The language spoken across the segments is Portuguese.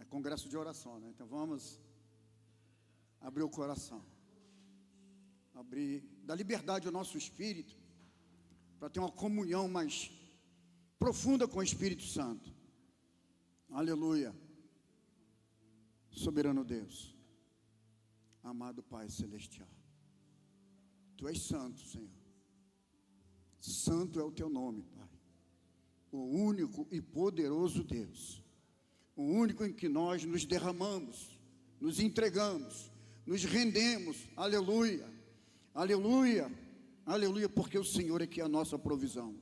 congresso de oração, né? Então vamos abrir o coração, dar liberdade ao nosso espírito, para ter uma comunhão mais profunda com o Espírito Santo. Aleluia. Soberano Deus, amado Pai Celestial, Tu és santo, Senhor. Santo é o Teu nome, Pai. O único e poderoso Deus, o único em que nós nos derramamos, nos entregamos, nos rendemos. Aleluia, aleluia, aleluia, porque o Senhor é que é a nossa provisão,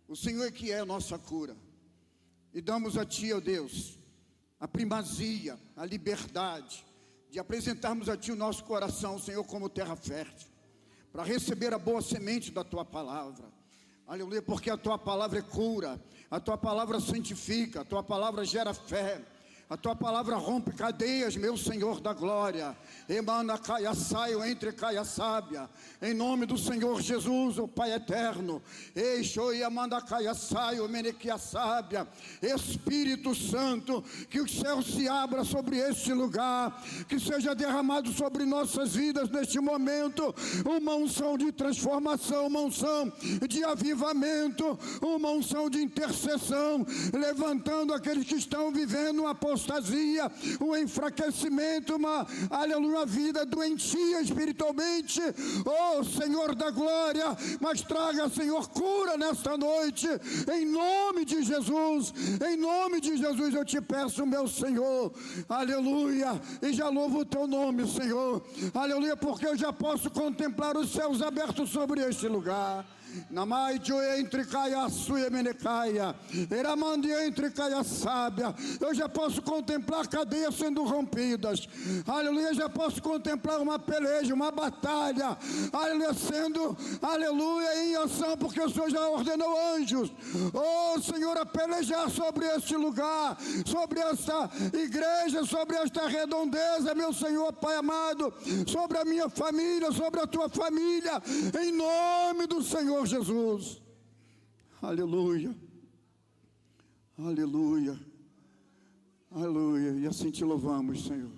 o Senhor é que é a nossa cura. E damos a Ti, ó Deus, a primazia, a liberdade de apresentarmos a Ti o nosso coração, Senhor, como terra fértil, para receber a boa semente da Tua palavra. Aleluia, porque a Tua palavra é cura, a Tua palavra santifica, a Tua palavra gera fé, a Tua palavra rompe cadeias, meu Senhor da glória. Emana caia saio entre caia sábia, em nome do Senhor Jesus, o Pai eterno. Eixo e amanda caia saio, menequia sábia. Espírito Santo, que o céu se abra sobre este lugar, que seja derramado sobre nossas vidas neste momento uma unção de transformação, uma unção de avivamento, uma unção de intercessão, levantando aqueles que estão vivendo uma apostasia, o enfraquecimento, aleluia, vida doentia espiritualmente. Oh Senhor da glória, mas traga, Senhor, cura nesta noite, em nome de Jesus. Em nome de Jesus eu te peço, meu Senhor, aleluia, e já louvo o Teu nome, Senhor, aleluia, porque eu já posso contemplar os céus abertos sobre este lugar. Namaijo entre caia suia menecaia, eramandi entre caia sábia. Eu já posso contemplar cadeias sendo rompidas, aleluia. Já posso contemplar uma peleja, uma batalha, aleluia, sendo, aleluia, em ação, porque o Senhor já ordenou anjos, oh Senhor, a pelejar sobre este lugar, sobre esta igreja, sobre esta redondeza, meu Senhor, Pai amado, sobre a minha família, sobre a Tua família, em nome do Senhor Jesus. Aleluia, aleluia, aleluia. E assim Te louvamos, Senhor.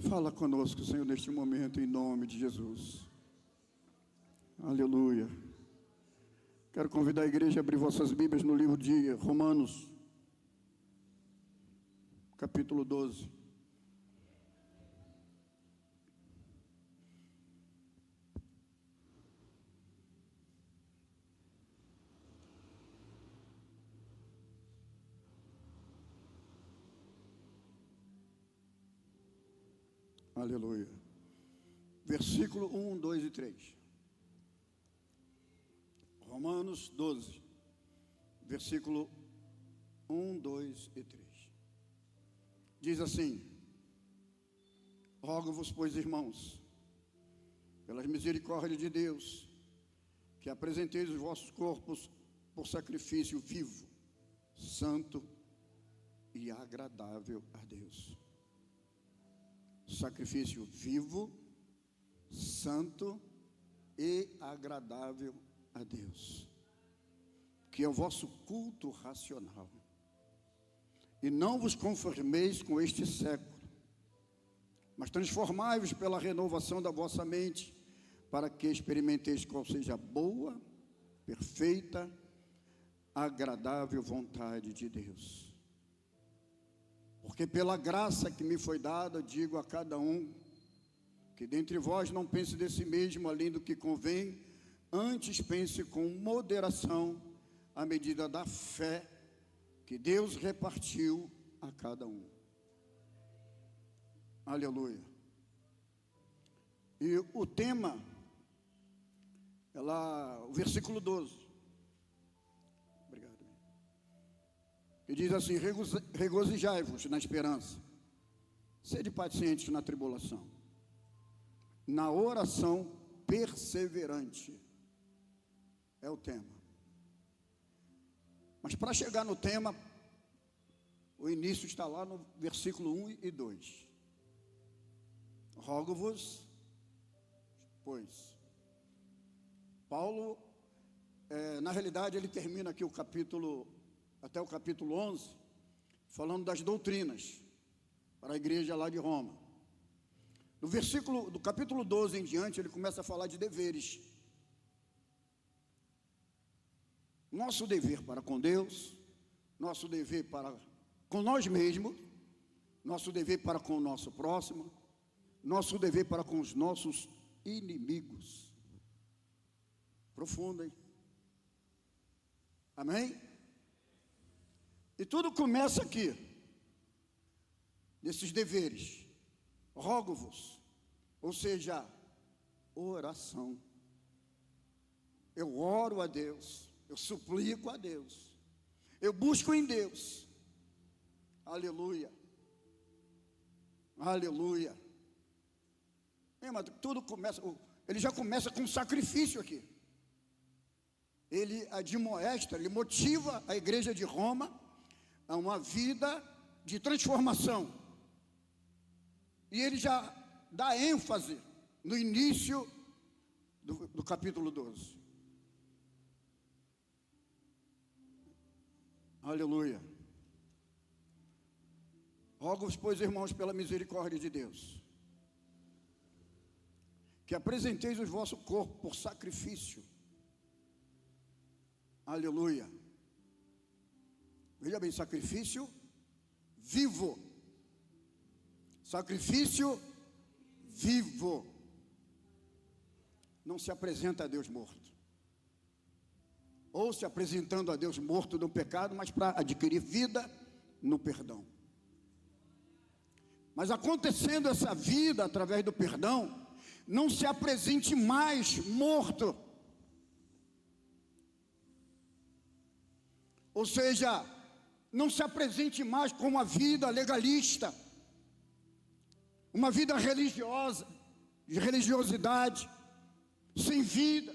Fala conosco, Senhor, neste momento, em nome de Jesus. Aleluia. Quero convidar a igreja a abrir vossas Bíblias no livro de Romanos, capítulo 12. Aleluia. Versículo 1, 2 e 3. Romanos 12, versículo 1, 2 e 3. Diz assim: rogo-vos, pois, irmãos, pelas misericórdias de Deus, que apresenteis os vossos corpos por sacrifício vivo, santo e agradável a Deus. Sacrifício vivo, santo e agradável a Deus, que é o vosso culto racional. E não vos conformeis com este século, mas transformai-vos pela renovação da vossa mente, para que experimenteis qual seja a boa, perfeita, agradável vontade de Deus. Porque pela graça que me foi dada, digo a cada um, que dentre vós não pense de si mesmo além do que convém, antes pense com moderação, à medida da fé que Deus repartiu a cada um. Aleluia. E o tema, o versículo 12. Obrigado. E diz assim: regozijai-vos na esperança, sede pacientes na tribulação, na oração perseverante. É o tema. Mas para chegar no tema, o início está lá no versículo 1 e 2. Rogo-vos, pois. Paulo, na realidade, ele termina aqui o capítulo, até o capítulo 11, falando das doutrinas para a igreja lá de Roma. No versículo do capítulo 12 em diante, ele começa a falar de deveres. Nosso dever para com Deus, nosso dever para com nós mesmos, nosso dever para com o nosso próximo, nosso dever para com os nossos inimigos. Profundo, hein? Amém? E tudo começa aqui, nesses deveres. Rogo-vos, ou seja, oração. Eu oro a Deus, eu suplico a Deus, eu busco em Deus. Aleluia, aleluia. Mas tudo começa, ele já começa com um sacrifício aqui. Ele admoesta, ele motiva a igreja de Roma a uma vida de transformação. E ele já dá ênfase no início do capítulo 12. Aleluia. Rogo-vos, pois, irmãos, pela misericórdia de Deus, que apresenteis o vosso corpo por sacrifício. Aleluia. Veja bem, sacrifício vivo. Sacrifício vivo. Não se apresenta a Deus morto. Ou se apresentando a Deus morto no pecado, mas para adquirir vida no perdão. Mas acontecendo essa vida através do perdão, não se apresente mais morto. Ou seja, não se apresente mais com uma vida legalista, uma vida religiosa, de religiosidade, sem vida,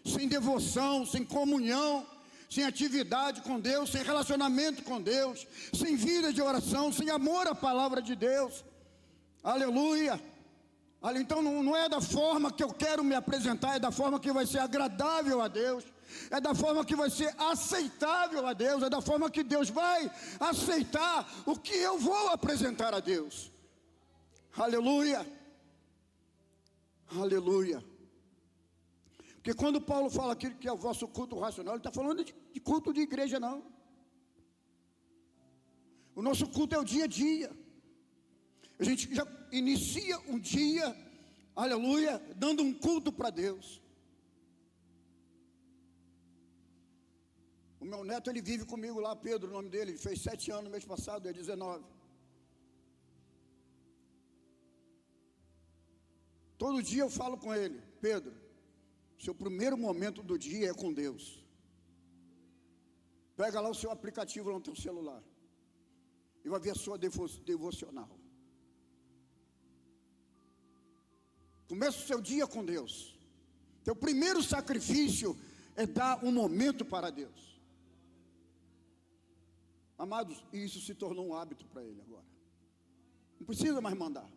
sem devoção, sem comunhão, sem atividade com Deus, sem relacionamento com Deus, sem vida de oração, sem amor à palavra de Deus. Aleluia. Então não é da forma que eu quero me apresentar, é da forma que vai ser agradável a Deus, é da forma que vai ser aceitável a Deus, é da forma que Deus vai aceitar o que eu vou apresentar a Deus. Aleluia, aleluia. Porque quando Paulo fala aqui que é o vosso culto racional, ele está falando de culto de igreja, não. O nosso culto é o dia a dia. A gente já inicia um dia, aleluia, dando um culto para Deus. O meu neto, ele vive comigo lá, Pedro, o nome dele, ele fez 7 anos no mês passado, é 19. Todo dia eu falo com ele: Pedro, seu primeiro momento do dia é com Deus. Pega lá o seu aplicativo no teu celular e vai ver a sua devocional. Começa o seu dia com Deus. Teu primeiro sacrifício é dar um momento para Deus. Amados, isso se tornou um hábito para ele agora. Não precisa mais mandar.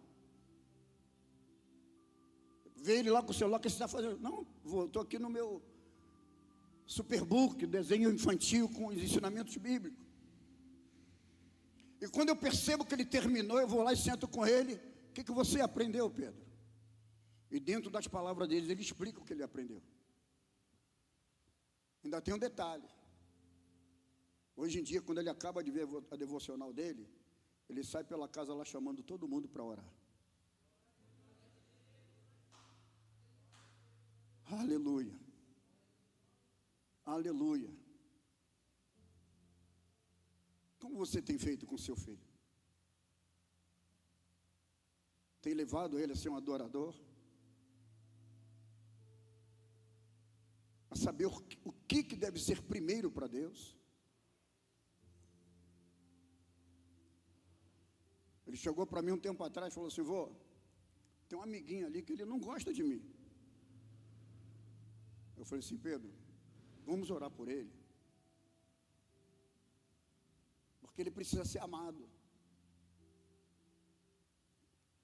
Vê ele lá com o celular, o que você está fazendo? Não, estou aqui no meu Superbook, desenho infantil com os ensinamentos bíblicos. E quando eu percebo que ele terminou, eu vou lá e sento com ele. O que você aprendeu, Pedro? E dentro das palavras dele, ele explica o que ele aprendeu. Ainda tem um detalhe. Hoje em dia, quando ele acaba de ver a devocional dele, ele sai pela casa lá chamando todo mundo para orar. Aleluia, aleluia. Como você tem feito com seu filho? Tem levado ele a ser um adorador? A saber o que deve ser primeiro para Deus? Ele chegou para mim um tempo atrás e falou assim: vô, tem um amiguinho ali que ele não gosta de mim. Eu falei assim: Pedro, vamos orar por ele, porque ele precisa ser amado.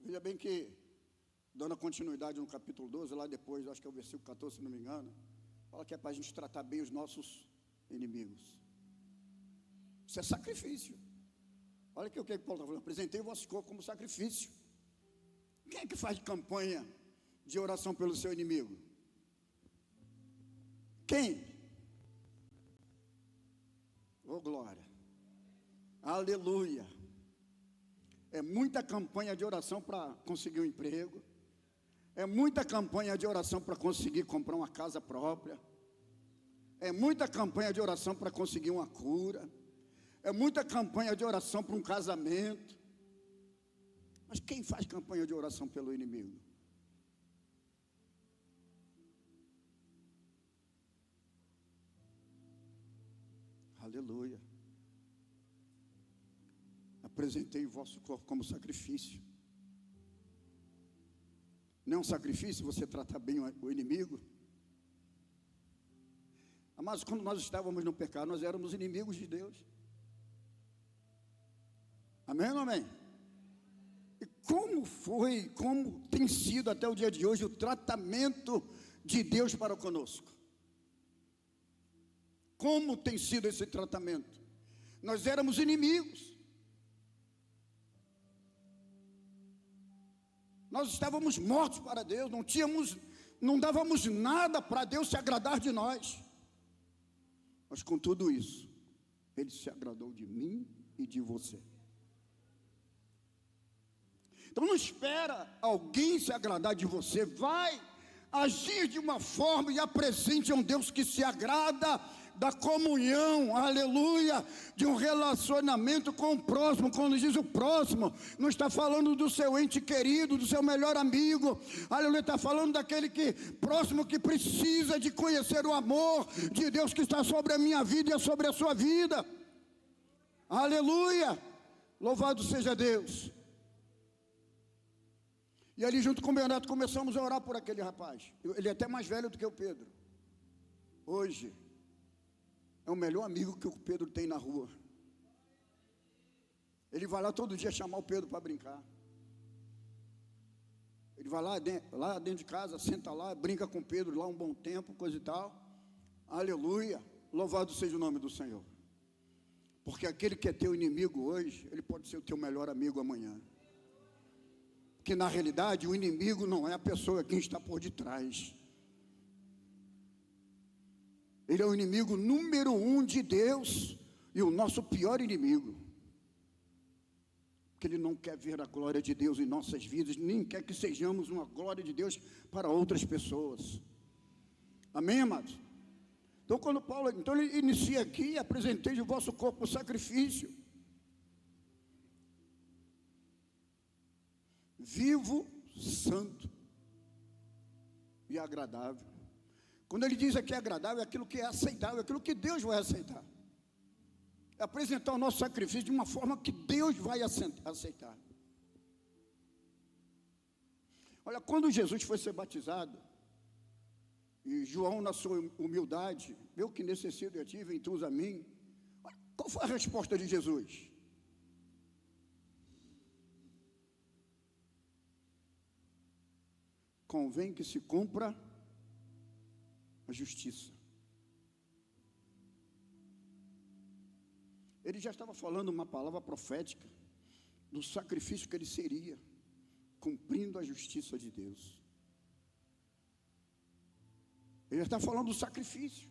Veja bem que, dando a continuidade no capítulo 12, lá depois, acho que é o versículo 14, se não me engano, fala que é para a gente tratar bem os nossos inimigos. Isso é sacrifício. Olha aqui o que Paulo está falando. Apresentei o vosso corpo como sacrifício. Quem é que faz campanha de oração pelo seu inimigo? Quem? Oh, glória. Aleluia. É muita campanha de oração para conseguir um emprego. É muita campanha de oração para conseguir comprar uma casa própria. É muita campanha de oração para conseguir uma cura. É muita campanha de oração para um casamento. Mas quem faz campanha de oração pelo inimigo? Aleluia. Apresentei o vosso corpo como sacrifício. Não é um sacrifício você tratar bem o inimigo? Mas quando nós estávamos no pecado, nós éramos inimigos de Deus. Amém ou não amém? E como tem sido até o dia de hoje o tratamento de Deus para conosco? Como tem sido esse tratamento? Nós éramos inimigos. Nós estávamos mortos para Deus, não dávamos nada para Deus se agradar de nós. Mas com tudo isso, Ele se agradou de mim e de você. Então não espera alguém se agradar de você, vai agir de uma forma e apresente a um Deus que se agrada da comunhão, aleluia, de um relacionamento com o próximo. Quando diz o próximo, não está falando do seu ente querido, do seu melhor amigo, aleluia, está falando daquele próximo que precisa de conhecer o amor de Deus que está sobre a minha vida e sobre a sua vida, aleluia, louvado seja Deus. E ali junto com o Bernardo começamos a orar por aquele rapaz. Ele é até mais velho do que o Pedro. Hoje é o melhor amigo que o Pedro tem na rua. Ele vai lá todo dia chamar o Pedro para brincar. Ele vai lá dentro de casa, senta lá, brinca com o Pedro lá um bom tempo, coisa e tal. Aleluia, louvado seja o nome do Senhor. Porque aquele que é teu inimigo hoje, ele pode ser o teu melhor amigo amanhã. Que na realidade o inimigo não é a pessoa que está por detrás. Ele é o inimigo número 1 de Deus e o nosso pior inimigo. Porque ele não quer ver a glória de Deus em nossas vidas, nem quer que sejamos uma glória de Deus para outras pessoas. Amém, amados? Então quando Paulo, ele inicia aqui, apresentei o vosso corpo sacrifício, vivo, santo e agradável. Quando ele diz aqui agradável, é aquilo que é aceitável, é aquilo que Deus vai aceitar. É apresentar o nosso sacrifício de uma forma que Deus vai aceitar. Olha, quando Jesus foi ser batizado, e João na sua humildade, eu que necessito de ti, vem tu a mim. Qual foi a resposta de Jesus? Convém que se cumpra a justiça. Ele já estava falando uma palavra profética do sacrifício que ele seria, cumprindo a justiça de Deus. Ele já está falando do sacrifício,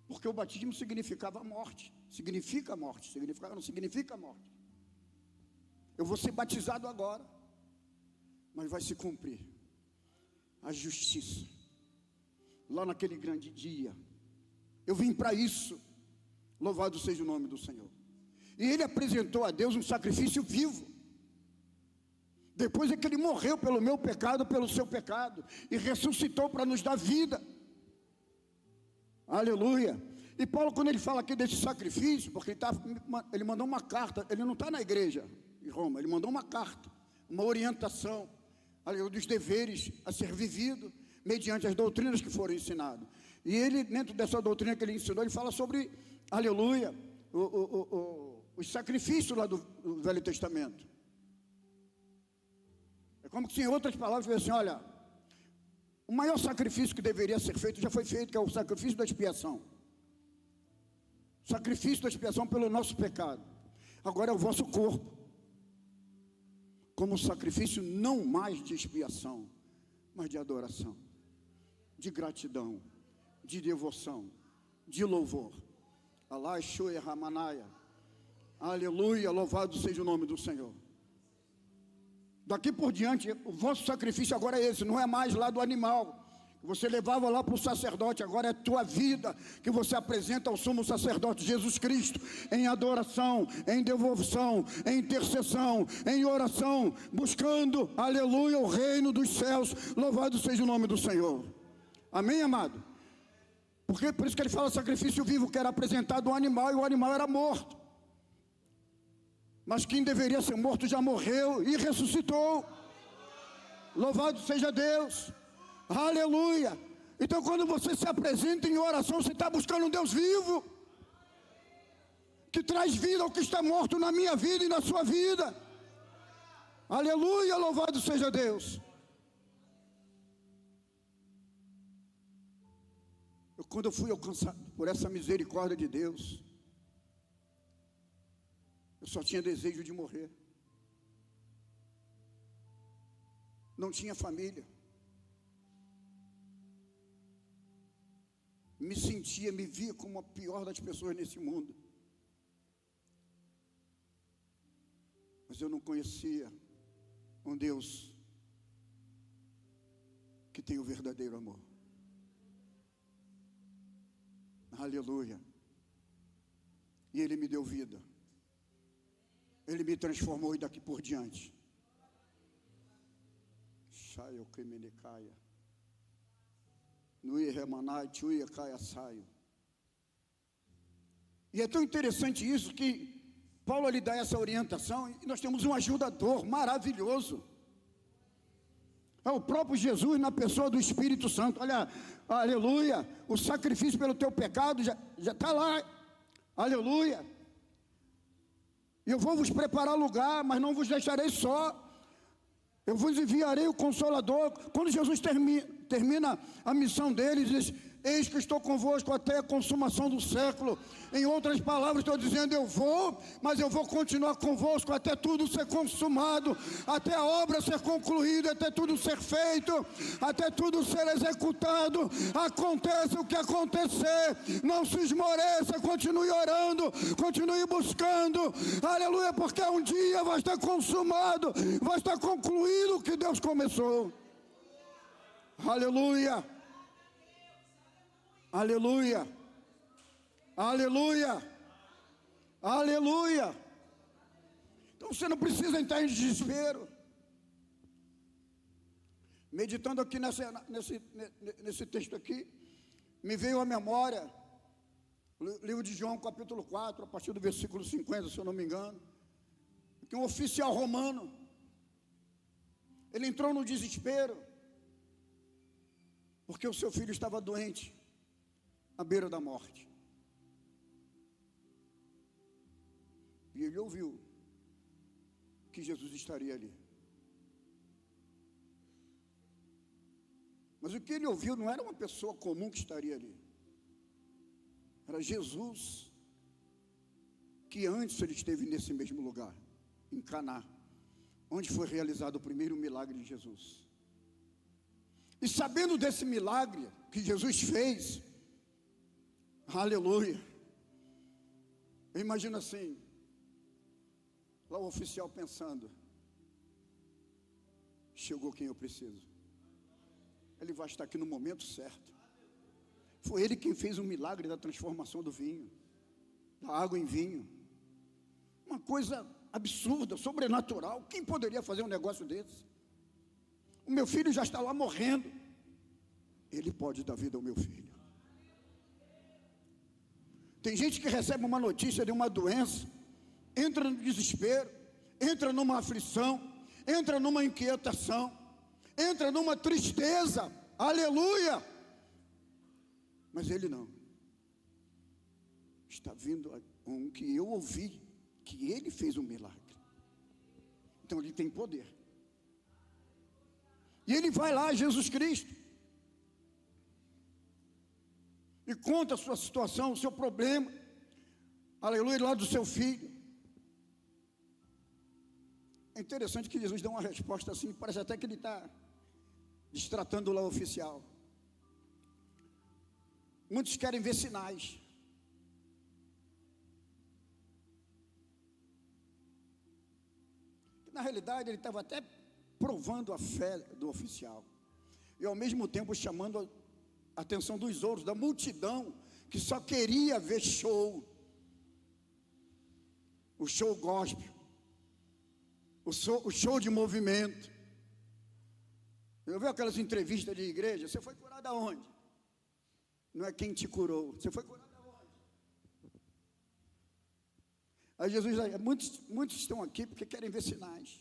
porque o batismo significava morte, não significa morte. Eu vou ser batizado agora, mas vai se cumprir a justiça. Lá naquele grande dia, eu vim para isso, louvado seja o nome do Senhor. E ele apresentou a Deus um sacrifício vivo. Depois é que ele morreu pelo meu pecado, pelo seu pecado, e ressuscitou para nos dar vida. Aleluia. E Paulo, quando ele fala aqui desse sacrifício, porque ele mandou uma carta, ele não está na igreja em Roma, ele mandou uma carta, uma orientação, aleluia, dos deveres a ser vivido, mediante as doutrinas que foram ensinadas. E ele, dentro dessa doutrina que ele ensinou, ele fala sobre, aleluia, os sacrifícios lá do Velho Testamento. É como se em outras palavras, assim, olha, o maior sacrifício que deveria ser feito, já foi feito, que é o sacrifício da expiação. Sacrifício da expiação pelo nosso pecado. Agora é o vosso corpo, como sacrifício não mais de expiação, mas de adoração, de gratidão, de devoção, de louvor. Alá, Shue, Ramanaia. Aleluia, louvado seja o nome do Senhor. Daqui por diante, o vosso sacrifício agora é esse, não é mais lá do animal, que você levava lá para o sacerdote, agora é a tua vida, que você apresenta ao sumo sacerdote Jesus Cristo, em adoração, em devoção, em intercessão, em oração, buscando, aleluia, o reino dos céus, louvado seja o nome do Senhor. Amém, amado? Porque por isso que ele fala sacrifício vivo, que era apresentado um animal, e o animal era morto. Mas quem deveria ser morto já morreu e ressuscitou. Louvado seja Deus. Aleluia. Então quando você se apresenta em oração, você está buscando um Deus vivo, que traz vida ao que está morto na minha vida e na sua vida. Aleluia, louvado seja Deus. Quando eu fui alcançado por essa misericórdia de Deus, eu só tinha desejo de morrer. Não tinha família. Me via como a pior das pessoas nesse mundo. Mas eu não conhecia um Deus que tem o verdadeiro amor. Aleluia. E Ele me deu vida. Ele me transformou e daqui por diante. Shaio Kemenekaia. Nui Remanai, Tchuia Caia Saio. E é tão interessante isso que Paulo lhe dá essa orientação e nós temos um ajudador maravilhoso. É o próprio Jesus na pessoa do Espírito Santo. Olha, aleluia, o sacrifício pelo teu pecado já está lá, aleluia. Eu vou vos preparar lugar, mas não vos deixarei só. Eu vos enviarei o Consolador. Quando Jesus termina a missão dele, ele diz: eis que estou convosco até a consumação do século. Em outras palavras, estou dizendo: eu vou, mas eu vou continuar convosco até tudo ser consumado, até a obra ser concluída, até tudo ser feito, até tudo ser executado. Aconteça o que acontecer, não se esmoreça, continue orando, continue buscando, aleluia, porque um dia vai estar consumado, vai estar concluído o que Deus começou. Aleluia. Aleluia, aleluia, aleluia. Então você não precisa entrar em desespero. Meditando aqui nesse texto aqui, me veio à memória o livro de João, capítulo 4, a partir do versículo 50, se eu não me engano, que um oficial romano, ele entrou no desespero, porque o seu filho estava doente, à beira da morte. E ele ouviu que Jesus estaria ali. Mas o que ele ouviu não era uma pessoa comum que estaria ali. Era Jesus, que antes ele esteve nesse mesmo lugar, em Caná, onde foi realizado o primeiro milagre de Jesus. E sabendo desse milagre que Jesus fez, aleluia, eu imagino assim, lá o oficial pensando: chegou quem eu preciso, ele vai estar aqui no momento certo. Foi ele quem fez o milagre da transformação do vinho, da água em vinho. Uma coisa absurda, sobrenatural. Quem poderia fazer um negócio desse? O meu filho já está lá morrendo, ele pode dar vida ao meu filho. Tem gente que recebe uma notícia de uma doença, entra no desespero, entra numa aflição, entra numa inquietação, entra numa tristeza, aleluia. Mas ele não. Está vindo um que eu ouvi, que ele fez um milagre. Então ele tem poder. E ele vai lá, Jesus Cristo, e conta a sua situação, o seu problema, aleluia, lá do seu filho. É interessante que Jesus dá uma resposta assim, parece até que ele está destratando lá o oficial. Muitos querem ver sinais. Na realidade, ele estava até provando a fé do oficial. E ao mesmo tempo chamando a atenção dos outros, da multidão, que só queria ver show. O show gospel. O show de movimento. Eu vi aquelas entrevistas de igreja. Você foi curado aonde? Não é quem te curou. Você foi curado aonde? Aí Jesus diz, muitos estão aqui porque querem ver sinais.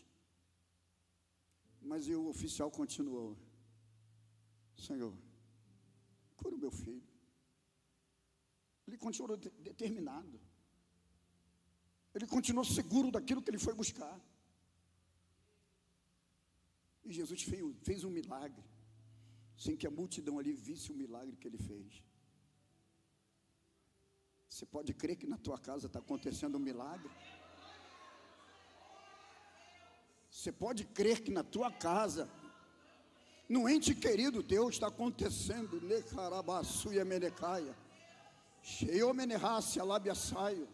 Mas o oficial continuou. Senhor, cura o meu filho. Ele continuou determinado. Ele continuou seguro daquilo que ele foi buscar. E Jesus fez um milagre, sem que a multidão ali visse o milagre que ele fez. Você pode crer que na tua casa está acontecendo um milagre? Você pode crer que na tua casa, no ente querido teu, está acontecendo Necarabassuia Menecaia, Sheiomenerracia Labiasaio,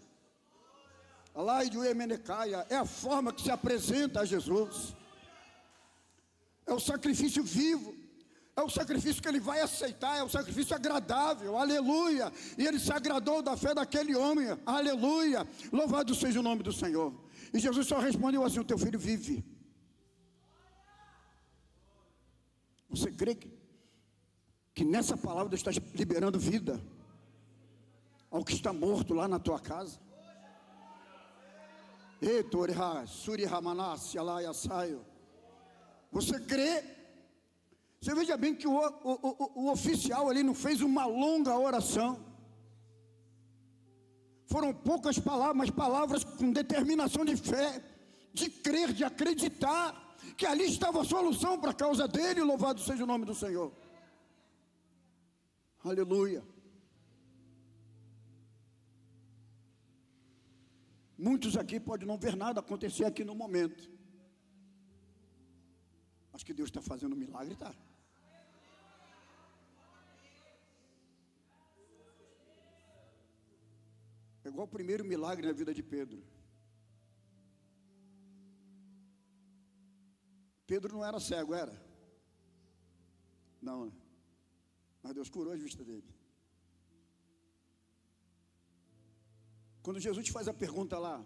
Alaiduia Menecaia. É a forma que se apresenta a Jesus. É o sacrifício vivo, é o sacrifício que ele vai aceitar, é o sacrifício agradável, aleluia. E ele se agradou da fé daquele homem, aleluia. Louvado seja o nome do Senhor. E Jesus só respondeu assim: o teu filho vive. Você crê que nessa palavra Deus está liberando vida ao que está morto lá na tua casa? Você crê? Você veja bem que o oficial ali não fez uma longa oração. Foram poucas palavras, mas palavras com determinação de fé, de crer, de acreditar que ali estava a solução para a causa dele. Louvado seja o nome do Senhor. Aleluia. Muitos aqui podem não ver nada acontecer aqui no momento, mas que Deus está fazendo um milagre, tá? É igual o primeiro milagre na vida de Pedro. Pedro não era cego, era? Não, né? Mas Deus curou as vistas dele. Quando Jesus te faz a pergunta lá,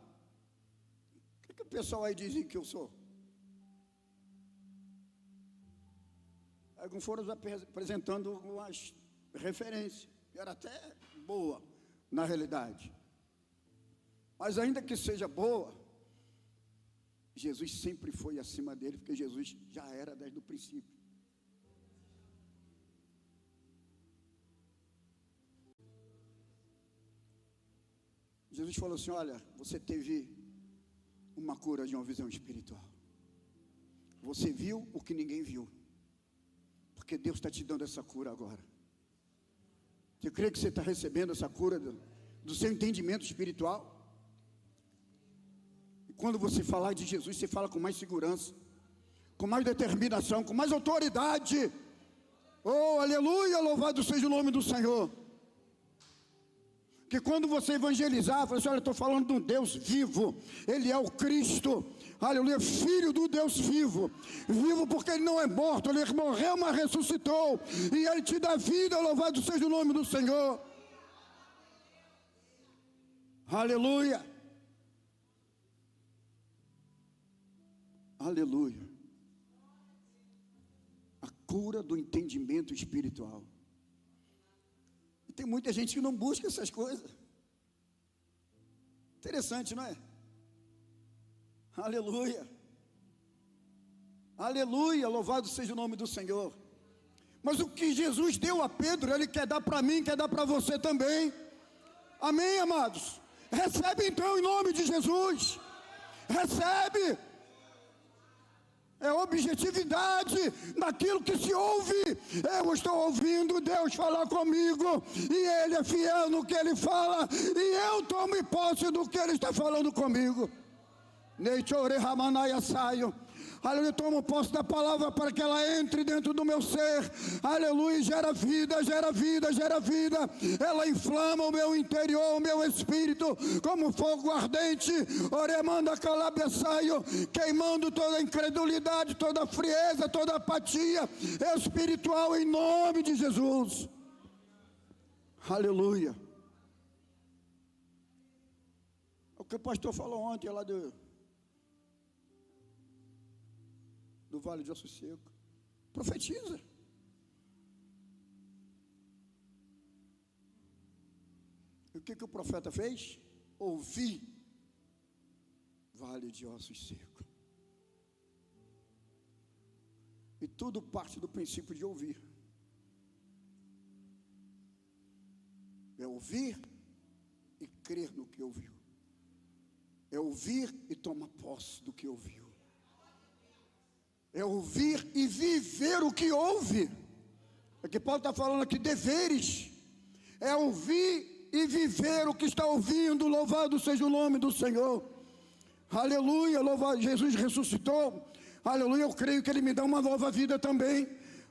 o que o pessoal aí diz que eu sou? Alguns foram apresentando umas referências, que era até boa, na realidade. Mas ainda que seja boa, Jesus sempre foi acima dele, porque Jesus já era desde o princípio. Jesus falou assim: olha, você teve uma cura de uma visão espiritual. Você viu o que ninguém viu, porque Deus está te dando essa cura agora. Você crê que você está recebendo essa cura do seu entendimento espiritual? E quando você falar de Jesus, você fala com mais segurança, com mais determinação, com mais autoridade. Oh, aleluia, louvado seja o nome do Senhor. Que quando você evangelizar, fala assim: olha, estou falando de um Deus vivo, Ele é o Cristo, aleluia, Filho do Deus vivo, vivo porque Ele não é morto, Ele morreu, mas ressuscitou, e Ele te dá vida, louvado seja o nome do Senhor, aleluia, aleluia. A cura do entendimento espiritual. Tem muita gente que não busca essas coisas. Interessante, não é? Aleluia. Aleluia, louvado seja o nome do Senhor. Mas o que Jesus deu a Pedro, Ele quer dar para mim, quer dar para você também. Amém, amados? Recebe então em nome de Jesus. Recebe. É objetividade naquilo que se ouve. Eu estou ouvindo Deus falar comigo, e Ele é fiel no que Ele fala, e eu tomo posse do que Ele está falando comigo. Neichore Ramanaya saio. Aleluia, tomo posse da palavra para que ela entre dentro do meu ser. Aleluia, gera vida, gera vida, gera vida. Ela inflama o meu interior, o meu espírito, como fogo ardente. Oremanda calabeçaio, queimando toda a incredulidade, toda a frieza, toda a apatia espiritual em nome de Jesus. Aleluia. O que o pastor falou ontem lá do Vale de Osso Seco. Profetiza. E o que o profeta fez? Ouvi Vale de Ossos Secos. E tudo parte do princípio de ouvir. É ouvir e crer no que ouviu. É ouvir e tomar posse do que ouviu. É ouvir e viver o que ouve. É que Paulo está falando aqui, deveres. É ouvir e viver o que está ouvindo. Louvado seja o nome do Senhor. Aleluia, louvado, Jesus ressuscitou. Aleluia, eu creio que Ele me dá uma nova vida também.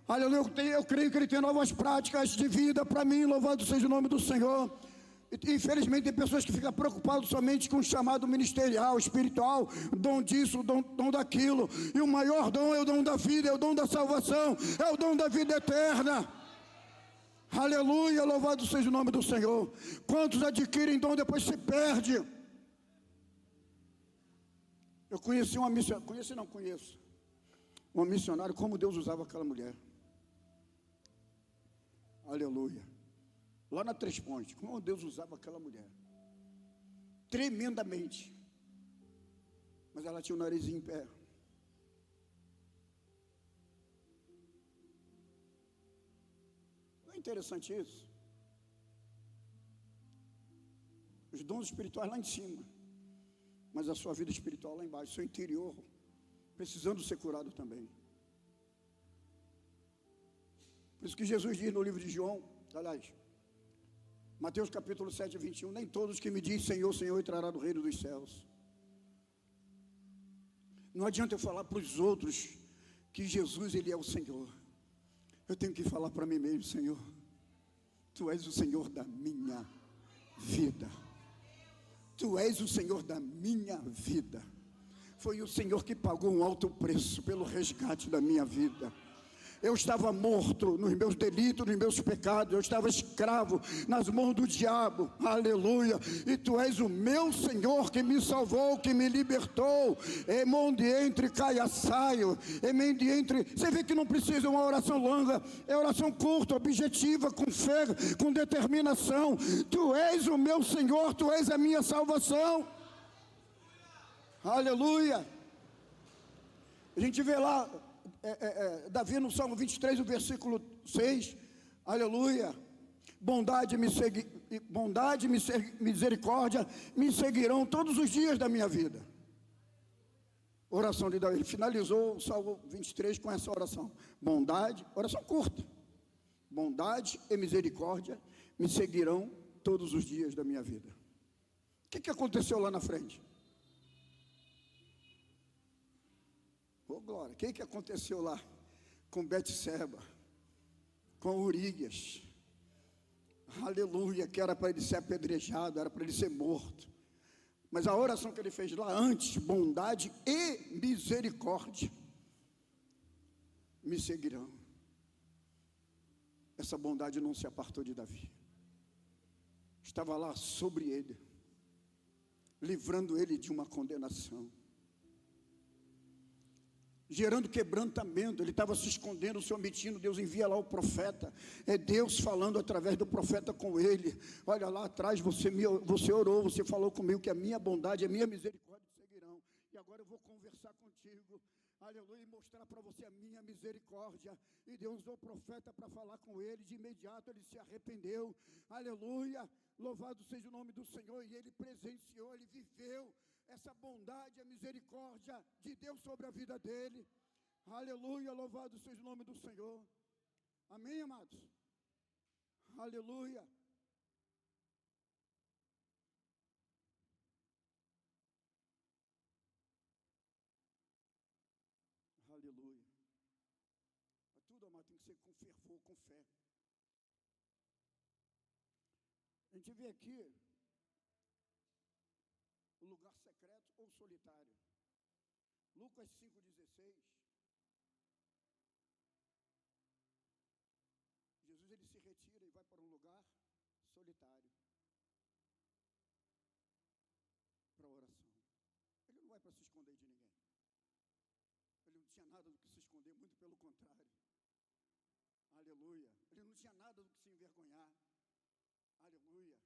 Aleluia, eu creio que Ele tem novas práticas de vida para mim. Louvado seja o nome do Senhor. Infelizmente tem pessoas que ficam preocupadas somente com o chamado ministerial, espiritual, dom disso, dom daquilo. E o maior dom é o dom da vida, é o dom da salvação, é o dom da vida eterna. Aleluia, louvado seja o nome do Senhor. Quantos adquirem dom depois se perde? Eu conheci uma missionária, conheço uma missionária, como Deus usava aquela mulher. Aleluia. Lá na Três Pontes, como Deus usava aquela mulher. Tremendamente. Mas ela tinha o narizinho em pé. Não é interessante isso? Os dons espirituais lá em cima, mas a sua vida espiritual lá embaixo, seu interior, precisando ser curado também. Por isso que Jesus diz no livro de João, aliás, Mateus capítulo 7, 21, nem todos que me dizem Senhor, Senhor entrará no reino dos céus. Não adianta eu falar para os outros que Jesus, Ele é o Senhor. Eu tenho que falar para mim mesmo, Senhor, Tu és o Senhor da minha vida. Tu és o Senhor da minha vida. Foi o Senhor que pagou um alto preço pelo resgate da minha vida. Eu estava morto nos meus delitos, nos meus pecados. Eu estava escravo nas mãos do diabo. Aleluia. E Tu és o meu Senhor que me salvou, que me libertou. Emonde entre caia saio. Emende entre. Você vê que não precisa uma oração longa. É oração curta, objetiva, com fé, com determinação. Tu és o meu Senhor, Tu és a minha salvação. Aleluia. A gente vê lá Davi no Salmo 23, o versículo 6, aleluia, bondade e misericórdia me seguirão todos os dias da minha vida. Oração de Davi, ele finalizou o Salmo 23 com essa oração, bondade, oração curta, bondade e misericórdia me seguirão todos os dias da minha vida. O que aconteceu lá na frente? Oh, glória, o que aconteceu lá com Betseba, com Urias? Aleluia, que era para ele ser apedrejado, era para ele ser morto. Mas a oração que ele fez lá antes, bondade e misericórdia me seguirão. Essa bondade não se apartou de Davi. Estava lá sobre ele, livrando ele de uma condenação, gerando quebrantamento. Ele estava se escondendo, se omitindo. Deus envia lá o profeta. É Deus falando através do profeta com ele. Olha lá atrás, você orou, você falou comigo que a minha bondade, a minha misericórdia te seguirão. E agora eu vou conversar contigo, aleluia, e mostrar para você a minha misericórdia. E Deus usou o profeta para falar com ele. De imediato ele se arrependeu, aleluia, louvado seja o nome do Senhor. E ele presenciou, ele viveu essa bondade, a misericórdia de Deus sobre a vida dele. Aleluia, louvado seja o nome do Senhor. Amém, amados? Aleluia. Aleluia. Mas tudo, amado, tem que ser com fervor, com fé. A gente vê aqui o lugar secreto ou solitário. Lucas 5,16. Jesus, ele se retira e vai para um lugar solitário para a oração. Ele não vai para se esconder de ninguém. Ele não tinha nada do que se esconder, muito pelo contrário. Aleluia. Ele não tinha nada do que se envergonhar. Aleluia.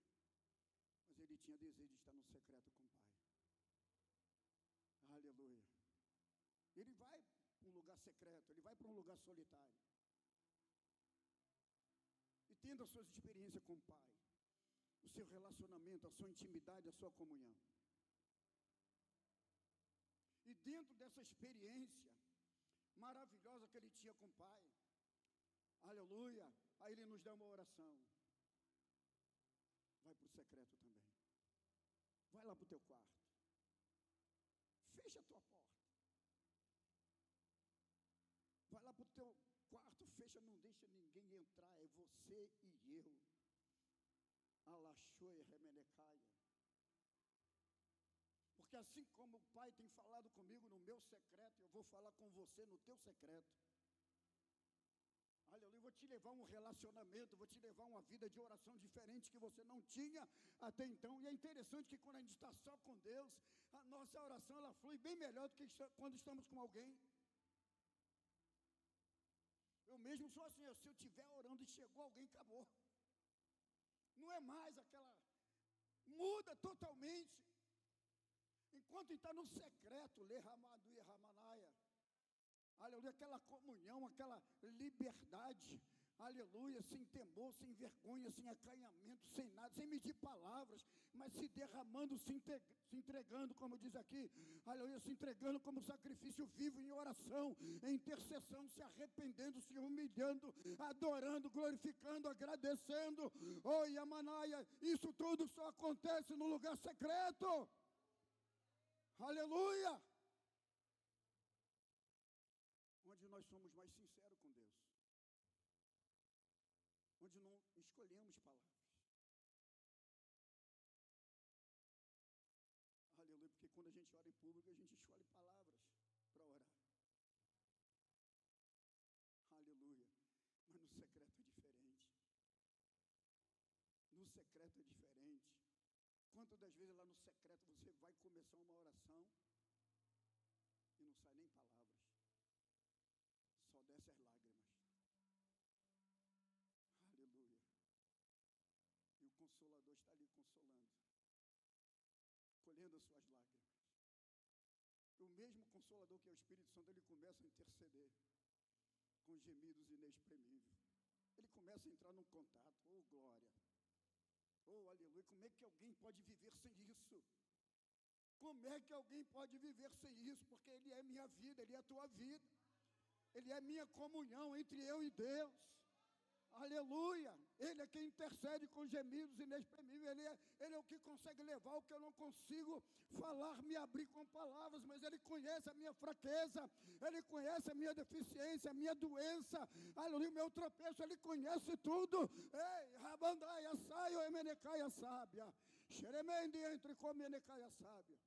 Mas ele tinha desejo de estar no secreto com o Pai. Aleluia. Ele vai para um lugar secreto, ele vai para um lugar solitário. E tendo as suas experiências com o Pai, o seu relacionamento, a sua intimidade, a sua comunhão. E dentro dessa experiência maravilhosa que ele tinha com o Pai, aleluia, aí ele nos dá uma oração. Vai para o secreto também. Vai lá para o teu quarto. Fecha a tua porta. Vai lá para o teu quarto, fecha, não deixa ninguém entrar, é você e eu. Alaxoe remenecaia. Porque assim como o Pai tem falado comigo no meu secreto, eu vou falar com você no teu secreto. Aleluia, eu vou te levar um relacionamento, vou te levar uma vida de oração diferente que você não tinha até então. E é interessante que quando a gente está só com Deus, a nossa oração ela flui bem melhor do que quando estamos com alguém. Eu mesmo sou assim, se eu estiver orando e chegou alguém, acabou. Não é mais aquela, muda totalmente. Enquanto está no secreto, lerramadu e ramanaia, aleluia, aquela comunhão, aquela liberdade, aleluia, sem temor, sem vergonha, sem acanhamento, sem nada, sem medir palavras, mas se derramando, se entregando, como diz aqui, aleluia, se entregando como sacrifício vivo em oração, em intercessão, se arrependendo, se humilhando, adorando, glorificando, agradecendo. Oh, Yamanaia, isso tudo só acontece no lugar secreto. Aleluia! Onde nós somos mais sinceros com Deus. Onde não escolhemos palavras. Aleluia, porque quando a gente ora em público, a gente escolhe palavras para orar. Aleluia. Mas no secreto é diferente. No secreto é diferente. Quantas das vezes lá no secreto você vai começar uma oração e não sai nem palavras. Só desce as lágrimas. Aleluia. E o Consolador está ali consolando, colhendo as suas lágrimas. O mesmo Consolador que é o Espírito Santo, ele começa a interceder com gemidos inexprimíveis. Ele começa a entrar num contato. Oh, glória. Oh, aleluia. Como é que alguém pode viver sem isso? Como é que alguém pode viver sem isso? Porque Ele é minha vida, Ele é a tua vida. Ele é minha comunhão entre eu e Deus. Aleluia. Ele é quem intercede com gemidos inexprimíveis. Ele é o que consegue levar o que eu não consigo falar, me abrir com palavras. Mas Ele conhece a minha fraqueza. Ele conhece a minha deficiência, a minha doença. Aleluia, o meu tropeço. Ele conhece tudo. Ei, rabandaia, saio, emenecaia, sábia. Xeremende, entre com emenecaia, sábia.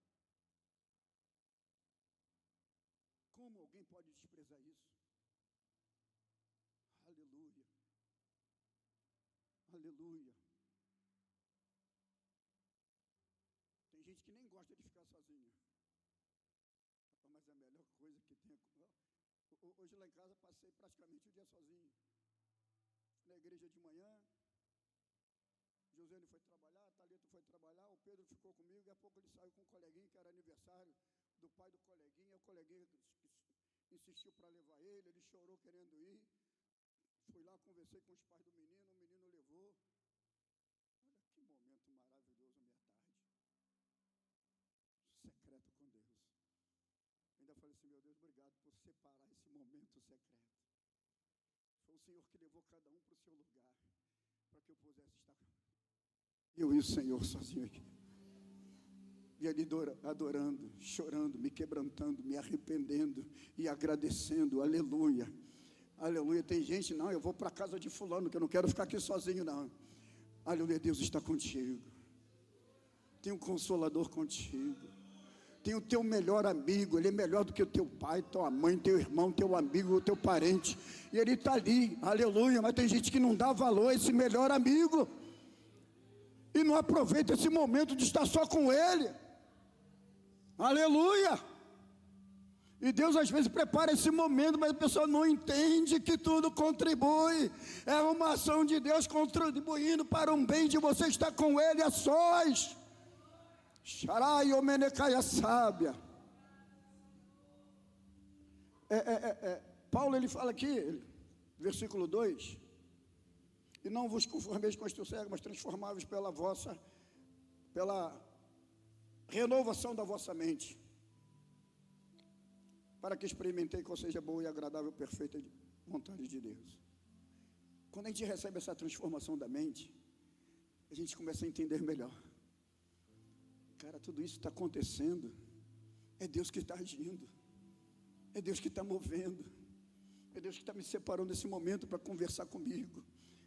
Como alguém pode desprezar isso? Aleluia. Aleluia. Tem gente que nem gosta de ficar sozinha. Mas é a melhor coisa que tem. Hoje lá em casa passei praticamente o dia sozinho. Na igreja de manhã, Josiane foi trabalhar, Thalita foi trabalhar, o Pedro ficou comigo, e a pouco ele saiu com um coleguinha, que era aniversário do pai do coleguinha, o coleguinha insistiu para levar ele chorou querendo ir. Fui lá, conversei com os pais do menino, o menino levou. Olha que momento maravilhoso, meia tarde. Secreto com Deus. Ainda falei assim, meu Deus, obrigado por separar esse momento secreto. Foi o Senhor que levou cada um para o seu lugar, para que eu pudesse estar. Eu e o Senhor sozinho aqui. e ali adorando, chorando, me quebrantando, me arrependendo e agradecendo, aleluia, aleluia. Tem gente, não, eu vou para a casa de fulano, que eu não quero ficar aqui sozinho, não. Aleluia, Deus está contigo, tem um consolador contigo, tem o teu melhor amigo, ele é melhor do que o teu pai, tua mãe, teu irmão, teu amigo, teu parente, e ele está ali, aleluia. Mas tem gente que não dá valor a esse melhor amigo, e não aproveita esse momento de estar só com ele, aleluia. E Deus às vezes prepara esse momento, mas a pessoa não entende que tudo contribui, é uma ação de Deus contribuindo para um bem de você estar com ele a sós. Xarai omenecaia sábia. Paulo ele fala aqui, versículo 2: e não vos conformeis com este século, mas transformáveis pela renovação da vossa mente, para que experimentei qual seja boa e agradável, perfeita vontade de Deus. Quando a gente recebe essa transformação da mente, a gente começa a entender melhor. Cara, tudo isso está acontecendo, é Deus que está agindo, é Deus que está movendo, é Deus que está me separando nesse momento para conversar comigo.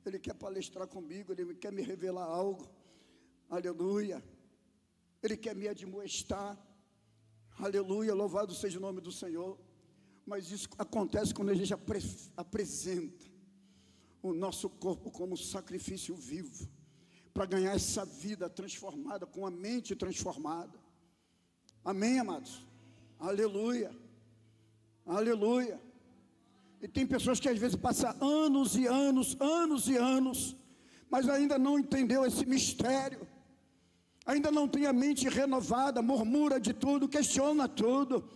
Ele quer palestrar comigo, Ele quer me revelar algo, aleluia. Ele quer me admoestar, aleluia, louvado seja o nome do Senhor. Mas isso acontece quando a gente apresenta o nosso corpo como sacrifício vivo, para ganhar essa vida transformada, com a mente transformada. Amém, amados? Aleluia, aleluia. E tem pessoas que às vezes passam anos e anos, mas ainda não entendeu esse mistério, ainda não tem a mente renovada, murmura de tudo, questiona tudo.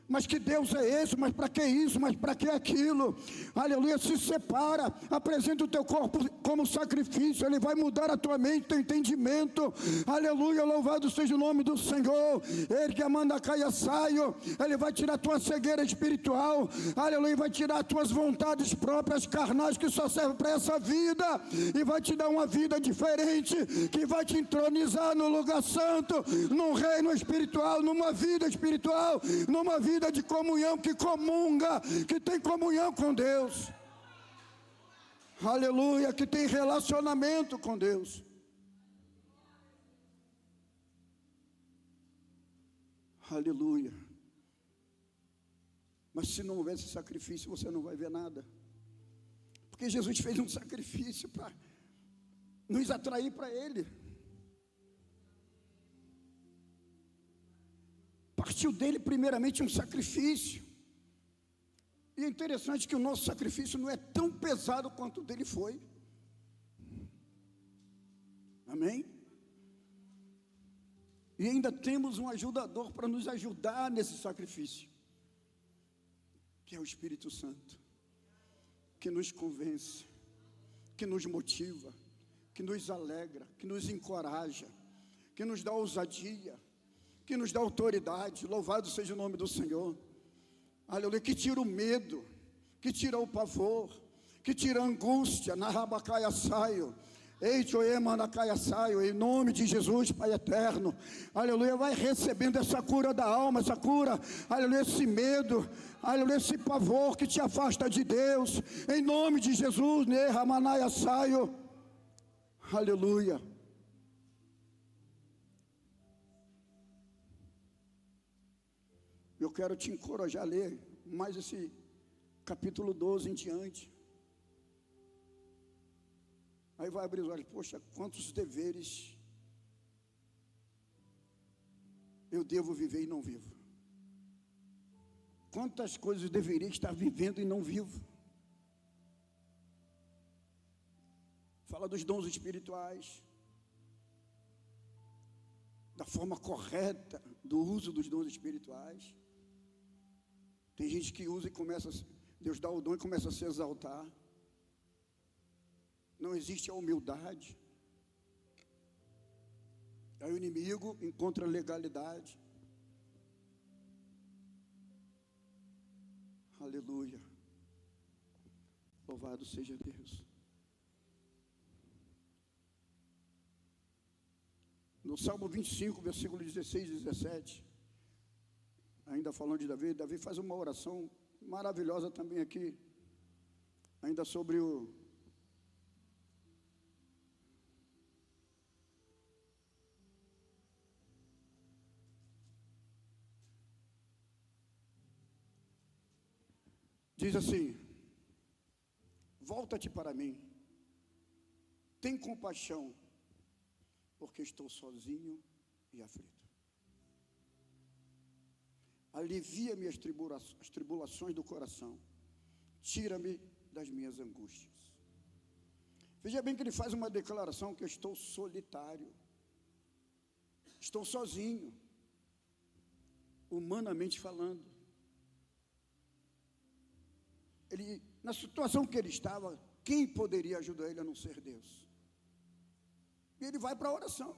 Mas que Deus é esse? Mas para que isso? Mas para que aquilo? Aleluia, se separa, apresenta o teu corpo como sacrifício, Ele vai mudar a tua mente, teu entendimento, aleluia, louvado seja o nome do Senhor. Ele que amanda caia saio, Ele vai tirar a tua cegueira espiritual, aleluia, vai tirar as tuas vontades próprias, carnais, que só servem para essa vida, e vai te dar uma vida diferente, que vai te entronizar no lugar santo, num reino espiritual, numa vida espiritual, numa vida de comunhão, que comunga, que tem comunhão com Deus, aleluia, que tem relacionamento com Deus. Aleluia. Mas se não houver esse sacrifício, você não vai ver nada, porque Jesus fez um sacrifício para nos atrair para Ele. Partiu dele primeiramente um sacrifício, e é interessante que o nosso sacrifício não é tão pesado quanto o dele foi. Amém? E ainda temos um ajudador para nos ajudar nesse sacrifício, que é o Espírito Santo, que nos convence, que nos motiva, que nos alegra, que nos encoraja, que nos dá ousadia, que nos dá autoridade. Louvado seja o nome do Senhor, aleluia, que tira o medo, que tira o pavor, que tira a angústia, na rabacaia saio, em nome de Jesus, Pai eterno, aleluia. Vai recebendo essa cura da alma, essa cura, aleluia, esse medo, aleluia, esse pavor que te afasta de Deus, em nome de Jesus, né, ramanaia saio, aleluia. Eu quero te encorajar a ler mais esse capítulo 12 em diante. Aí vai abrir os olhos, poxa, quantos deveres eu devo viver e não vivo. Quantas coisas eu deveria estar vivendo e não vivo. Fala dos dons espirituais, da forma correta do uso dos dons espirituais. Tem gente que usa e começa, Deus dá o dom e começa a se exaltar. Não existe a humildade. Aí o inimigo encontra legalidade. Aleluia. Louvado seja Deus. No Salmo 25, versículo 16 e 17, ainda falando de Davi, Davi faz uma oração maravilhosa também aqui, ainda sobre o... Diz assim: volta-te para mim, tem compaixão, porque estou sozinho e aflito. Alivia-me as tribulações do coração, tira-me das minhas angústias. Veja bem que ele faz uma declaração que eu estou solitário, estou sozinho, humanamente falando. Ele, na situação que ele estava, quem poderia ajudar ele a não ser Deus? E ele vai para a oração.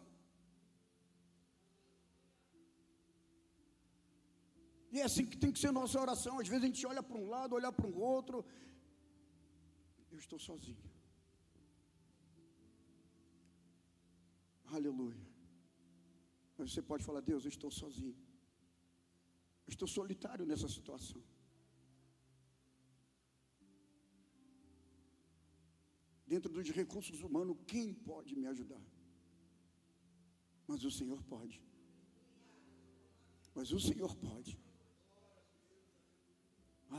E é assim que tem que ser nossa oração. Às vezes a gente olha para um lado, olha para o outro. Eu estou sozinho. Aleluia. Mas você pode falar: Deus, eu estou sozinho. Eu estou solitário nessa situação. Dentro dos recursos humanos, quem pode me ajudar? Mas o Senhor pode. Mas o Senhor pode.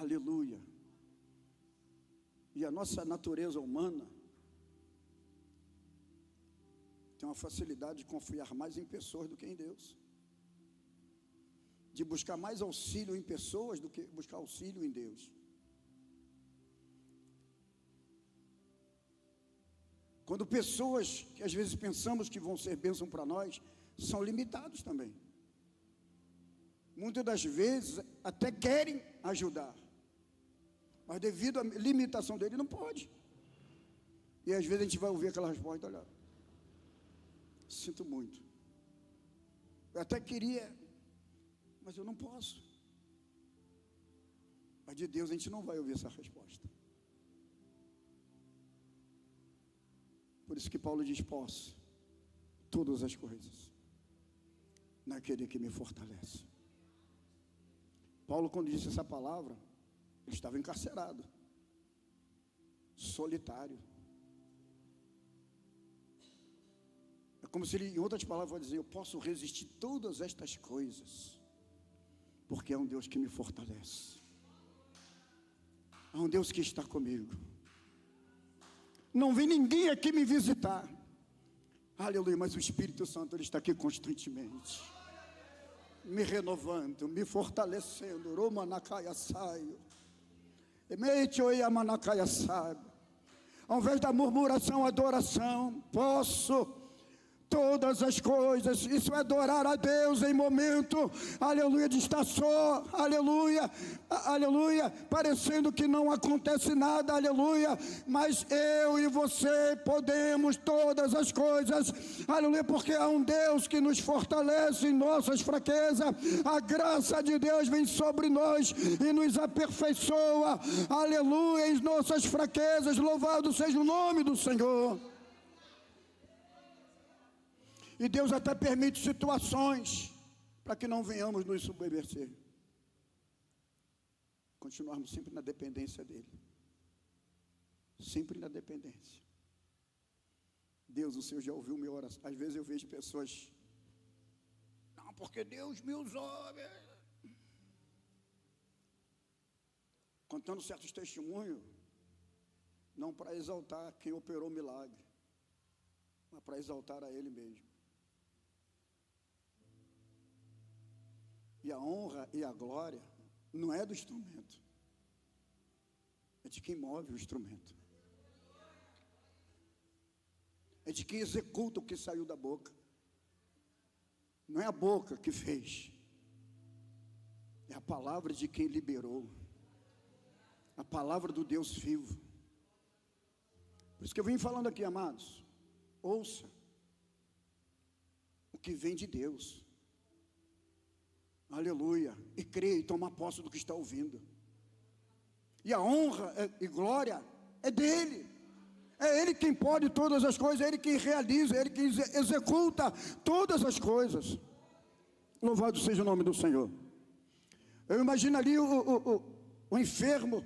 Aleluia. E a nossa natureza humana tem uma facilidade de confiar mais em pessoas do que em Deus. De buscar mais auxílio em pessoas do que buscar auxílio em Deus. Quando pessoas que às vezes pensamos que vão ser bênção para nós, são limitados também. Muitas das vezes até querem ajudar, mas devido à limitação dele não pode. E às vezes a gente vai ouvir aquela resposta: olha, sinto muito, eu até queria, mas eu não posso. Mas de Deus a gente não vai ouvir essa resposta. Por isso que Paulo diz: posso todas as coisas naquele que me fortalece. Paulo, quando disse essa palavra, ele estava encarcerado, solitário. É como se ele, em outras palavras, vai dizer: eu posso resistir todas estas coisas, porque é um Deus que me fortalece. É um Deus que está comigo. Não vem ninguém aqui me visitar. Aleluia, mas o Espírito Santo, ele está aqui constantemente, me renovando, me fortalecendo. Ao invés da murmuração, adoração. Posso todas as coisas. Isso é adorar a Deus em momento, aleluia, de estar só, aleluia, aleluia, parecendo que não acontece nada, aleluia, mas eu e você podemos todas as coisas, aleluia, porque há um Deus que nos fortalece em nossas fraquezas. A graça de Deus vem sobre nós e nos aperfeiçoa, aleluia, em nossas fraquezas. Louvado seja o nome do Senhor. E Deus até permite situações para que não venhamos nos submeter. Continuarmos sempre na dependência dEle. Sempre na dependência. Deus, o Senhor já ouviu minha oração. Às vezes eu vejo pessoas: não, porque Deus me usou. Contando certos testemunhos, não para exaltar quem operou o milagre, mas para exaltar a Ele mesmo. E a honra e a glória não é do instrumento, é de quem move o instrumento, é de quem executa o que saiu da boca. Não é a boca que fez, é a palavra de quem liberou, a palavra do Deus vivo. Por isso que eu vim falando aqui, amados, ouça o que vem de Deus. Aleluia, e creia e toma posse do que está ouvindo. E a honra e glória é dele. É Ele quem pode todas as coisas, é Ele quem realiza, é Ele quem executa todas as coisas. Louvado seja o nome do Senhor. Eu imagino ali o enfermo,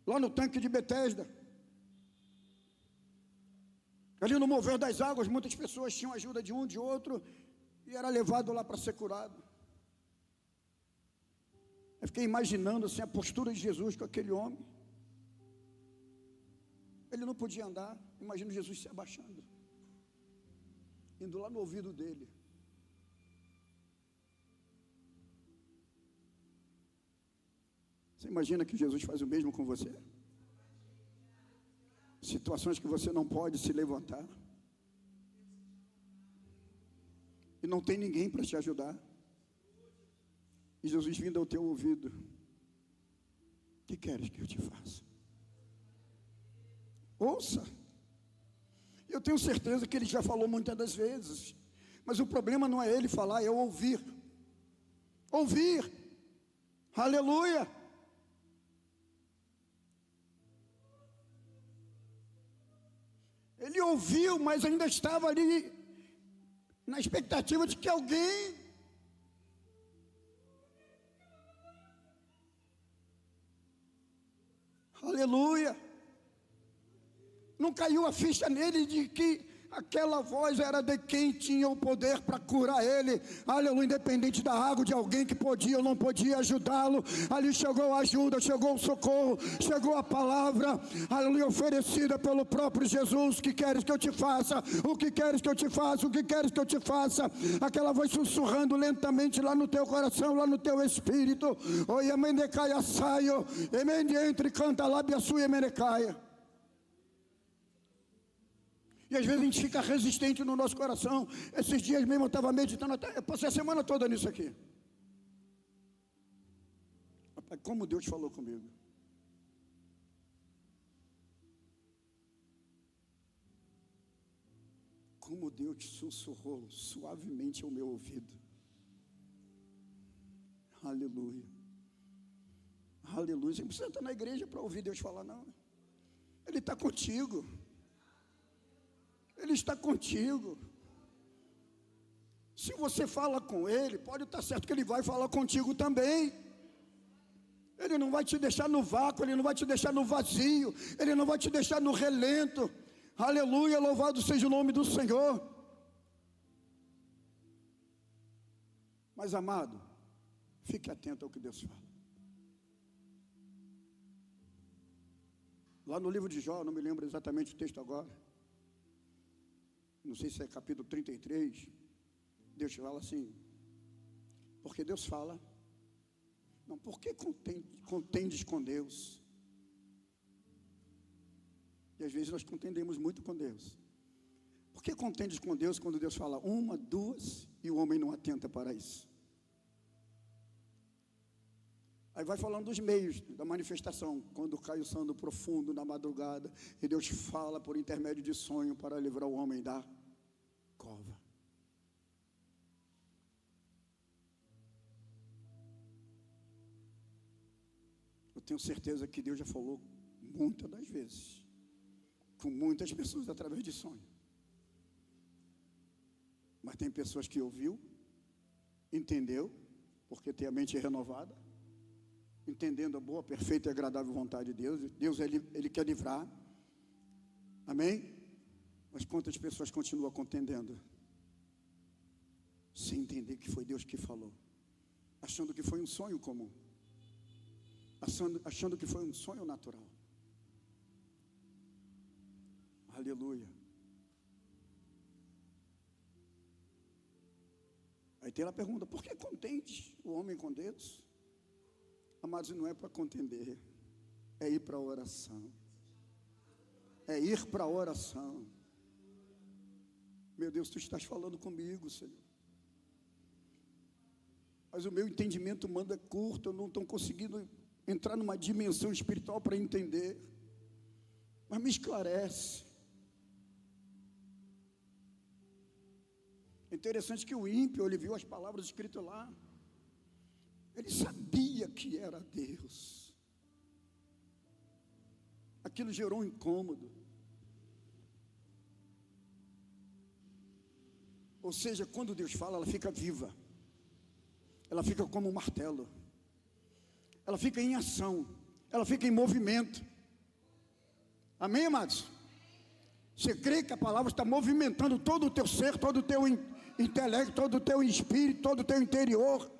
lá no tanque de Betesda. Ali no mover das águas, muitas pessoas tinham ajuda de um, de outro, e era levado lá para ser curado. Eu fiquei imaginando assim, a postura de Jesus com aquele homem. Ele não podia andar. Imagino Jesus se abaixando, indo lá no ouvido dele. Você imagina que Jesus faz o mesmo com você? Situações que você não pode se levantar, e não tem ninguém para te ajudar, e Jesus vindo ao teu ouvido: o que queres que eu te faça? Ouça. Eu tenho certeza que ele já falou muitas das vezes, mas o problema não é ele falar, é ouvir. Ouvir. Aleluia. Ele ouviu, mas ainda estava ali na expectativa de que alguém aleluia. Não caiu a ficha nele de que aquela voz era de quem tinha o poder para curar ele, aleluia, independente da água, de alguém que podia ou não podia ajudá-lo. Ali chegou a ajuda, chegou o socorro, chegou a palavra, aleluia, oferecida pelo próprio Jesus. O que queres que eu te faça? O que queres que eu te faça? O que queres que eu te faça? Aquela voz sussurrando lentamente lá no teu coração, lá no teu espírito. Oi, emendecaia saio, emende entre canta lábia sua emendecaia. E às vezes a gente fica resistente no nosso coração. Esses dias mesmo eu estava meditando, eu passei a semana toda nisso aqui. Rapaz, como Deus falou comigo. Como Deus sussurrou suavemente ao meu ouvido. Aleluia. Aleluia. Você não precisa estar na igreja para ouvir Deus falar, não. Ele está contigo. Ele está contigo. Se você fala com Ele, pode estar certo que Ele vai falar contigo também. Ele não vai te deixar no vácuo, Ele não vai te deixar no vazio, Ele não vai te deixar no relento. Aleluia, louvado seja o nome do Senhor. Mas amado, fique atento ao que Deus fala. Lá no livro de Jó, não me lembro exatamente o texto agora, não sei se é capítulo 33, Deus fala assim, porque Deus fala, não, por que contendes com Deus? E às vezes nós contendemos muito com Deus. Por que contendes com Deus quando Deus fala uma, duas, e o homem não atenta para isso? Aí vai falando dos meios da manifestação, quando cai o sono profundo na madrugada, e Deus fala por intermédio de sonho para livrar o homem da cova. Eu tenho certeza que Deus já falou muitas das vezes, com muitas pessoas através de sonho. Mas tem pessoas que ouviu, entendeu, porque tem a mente renovada, entendendo a boa, perfeita e agradável vontade de Deus. Deus, Ele quer livrar. Amém? Mas quantas pessoas continuam contendendo, sem entender que foi Deus que falou, achando que foi um sonho comum, achando que foi um sonho natural. Aleluia. Aí tem a pergunta, por que contende o homem com Deus? Amados, não é para contender, é ir para a oração. É ir para a oração. Meu Deus, tu estás falando comigo, Senhor. Mas o meu entendimento humano é curto, eu não estou conseguindo entrar numa dimensão espiritual para entender. Mas me esclarece. É interessante que o ímpio, ele viu as palavras escritas lá. Ele sabia que era Deus. Aquilo gerou um incômodo. Ou seja, quando Deus fala, ela fica viva. Ela fica como um martelo. Ela fica em ação. Ela fica em movimento. Amém, amados? Você crê que a palavra está movimentando todo o teu ser, todo o teu intelecto, todo o teu espírito, todo o teu interior.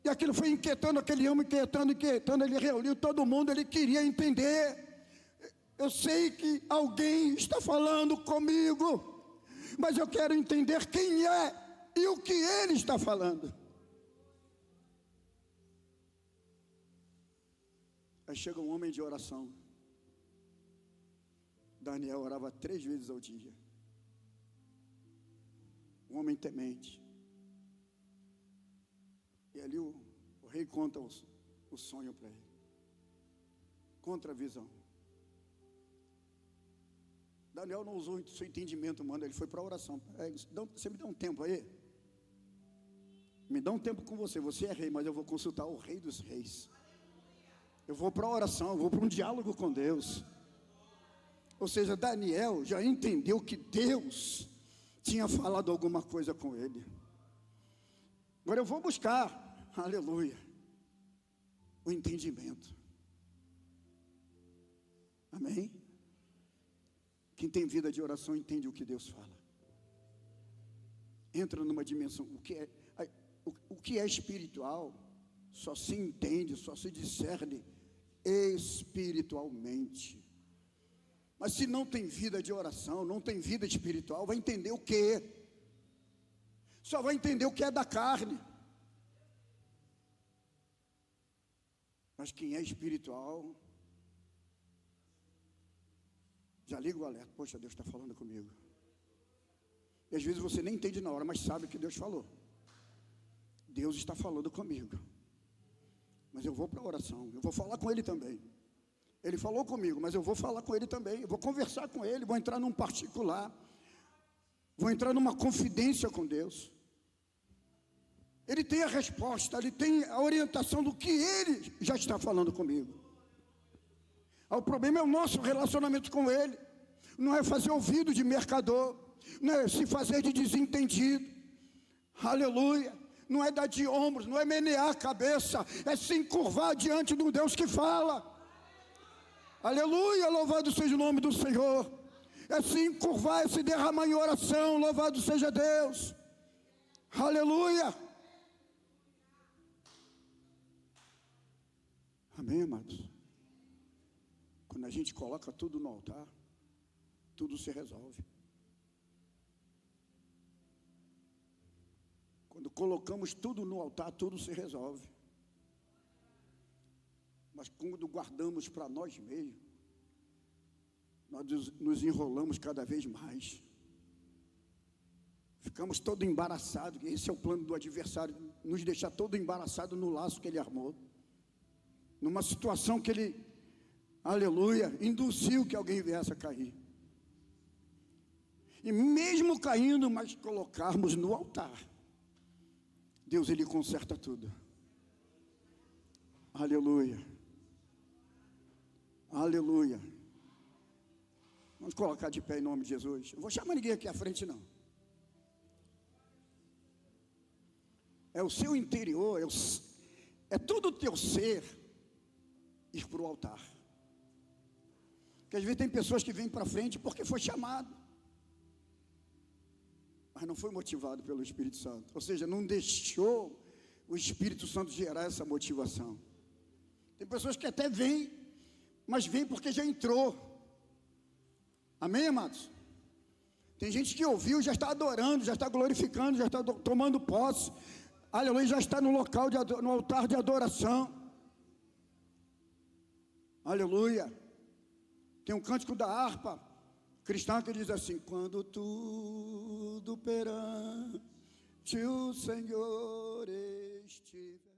E aquilo foi inquietando aquele homem, inquietando. Ele reuniu todo mundo, ele queria entender. Eu sei que alguém está falando comigo, mas eu quero entender quem é e o que ele está falando. Aí chega um homem de oração. Daniel orava 3 vezes ao dia. Um homem temente. E ali o rei conta o sonho para ele. Contra a visão. Daniel não usou o seu entendimento humano, ele foi para a oração. Você me dá um tempo aí? Me dá um tempo com você. Você é rei, mas eu vou consultar o rei dos reis. Eu vou para a oração, eu vou para um diálogo com Deus. Ou seja, Daniel já entendeu que Deus tinha falado alguma coisa com ele. Agora eu vou buscar, aleluia, o entendimento. Amém? Quem tem vida de oração entende o que Deus fala. Entra numa dimensão, o que é espiritual só se entende, só se discerne espiritualmente. Mas se não tem vida de oração, não tem vida espiritual, vai entender o quê? Só vai entender o que é da carne. Mas quem é espiritual, já liga o alerta. Poxa, Deus está falando comigo. E às vezes você nem entende na hora, mas sabe que Deus falou. Deus está falando comigo. Mas eu vou para a oração, eu vou falar com Ele também. Ele falou comigo, mas eu vou falar com Ele também. Eu vou conversar com Ele, vou entrar num particular. Vou entrar numa confidência com Deus. Ele tem a resposta, Ele tem a orientação do que Ele já está falando comigo. O problema é o nosso relacionamento com Ele. Não é fazer ouvido de mercador, não é se fazer de desentendido. Aleluia. Não é dar de ombros, não é menear a cabeça, é se encurvar diante de um Deus que fala. Aleluia, louvado seja o nome do Senhor. É se encurvar, é se derramar em oração, louvado seja Deus. Aleluia. Amém, amados? Quando a gente coloca tudo no altar, tudo se resolve. Quando colocamos tudo no altar, tudo se resolve. Mas quando guardamos para nós mesmos, nós nos enrolamos cada vez mais. Ficamos todo embaraçados. Esse é o plano do adversário, nos deixar todo embaraçado no laço que ele armou. Numa situação que ele, aleluia, induziu que alguém viesse a cair. E mesmo caindo, mas colocarmos no altar, Deus, Ele conserta tudo. Aleluia. Aleluia. Vamos colocar de pé em nome de Jesus. Não vou chamar ninguém aqui à frente, não. É o seu interior, é todo o teu ser ir para o altar. Porque às vezes tem pessoas que vêm para frente porque foi chamado, mas não foi motivado pelo Espírito Santo. Ou seja, não deixou o Espírito Santo gerar essa motivação. Tem pessoas que até vêm, mas vêm porque já entrou. Amém, amados? Tem gente que ouviu, já está adorando, já está glorificando, já está tomando posse. Aleluia, já está no local, no altar de adoração. Aleluia. Tem um cântico da harpa cristã que diz assim: quando tudo perante o Senhor estiver.